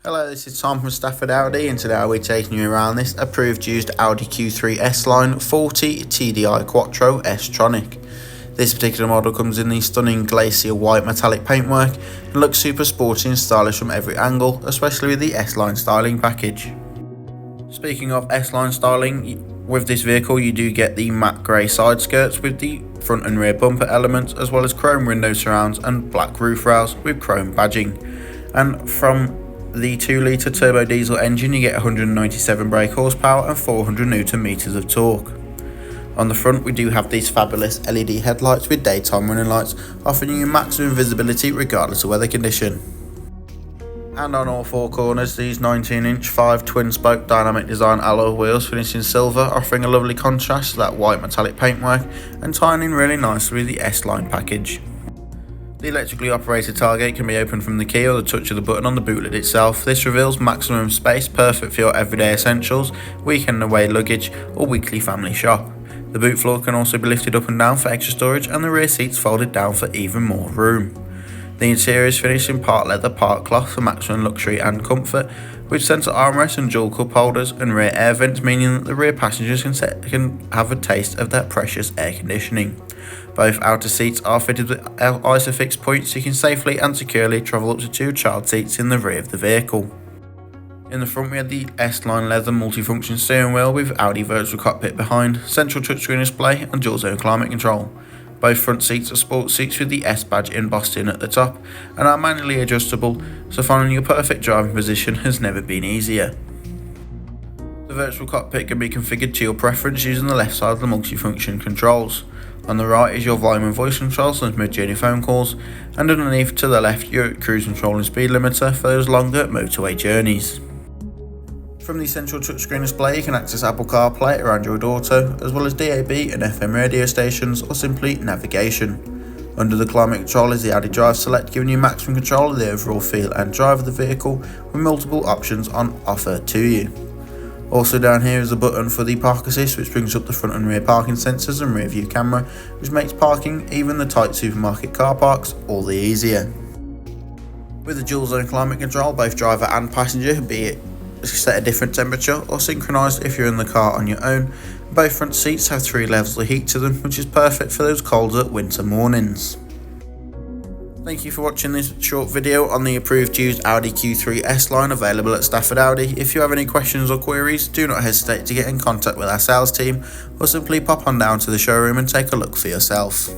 Hello, this is Tom from Stafford Audi, and today I'll be taking you around this approved used Audi Q3 S-line 40 TDI Quattro S Tronic. This particular model comes in the stunning Glacier white metallic paintwork and looks super sporty and stylish from every angle, especially with the S-line styling package. Speaking of S-line styling, with this vehicle you do get the matte grey side skirts with the front and rear bumper elements, as well as chrome window surrounds and black roof rails with chrome badging. And from the 2-litre turbo diesel engine you get 197 brake horsepower and 400 Nm of torque. On the front we do have these fabulous LED headlights with daytime running lights, offering you maximum visibility regardless of weather condition. And on all four corners, these 19-inch 5 twin-spoke dynamic design alloy wheels finish in silver, offering a lovely contrast to that white metallic paintwork and tying in really nicely with the S-line package. The electrically operated tailgate can be opened from the key or the touch of the button on the boot lid itself. This reveals maximum space, perfect for your everyday essentials, weekend away luggage or weekly family shop. The boot floor can also be lifted up and down for extra storage, and the rear seats folded down for even more room. The interior is finished in part leather, part cloth for maximum luxury and comfort, with centre armrests and dual cup holders and rear air vents, meaning that the rear passengers can have a taste of that precious air conditioning. Both outer seats are fitted with Isofix points, so you can safely and securely travel up to 2 child seats in the rear of the vehicle. In the front we had the S-line leather multifunction steering wheel with Audi virtual cockpit behind, central touchscreen display and dual zone climate control. Both front seats are sports seats with the S badge embossed in at the top and are manually adjustable, so finding your perfect driving position has never been easier. The virtual cockpit can be configured to your preference using the left side of the multifunction controls. On the right is your volume and voice controls and mid-journey phone calls, and underneath to the left your cruise control and speed limiter for those longer motorway journeys. From the central touchscreen display you can access Apple CarPlay or Android Auto, as well as DAB and FM radio stations or simply navigation. Under the climate control is the Audi Drive Select, giving you maximum control of the overall feel and drive of the vehicle with multiple options on offer to you. Also down here is a button for the park assist, which brings up the front and rear parking sensors and rear view camera, which makes parking even the tight supermarket car parks all the easier. With the dual zone climate control, both driver and passenger, be it set a different temperature or synchronised if you're in the car on your own. Both front seats have 3 levels of heat to them, which is perfect for those colder winter mornings. Thank you for watching this short video on the approved used Audi Q3 S-line available at Stafford Audi. If you have any questions or queries, do not hesitate to get in contact with our sales team or simply pop on down to the showroom and take a look for yourself.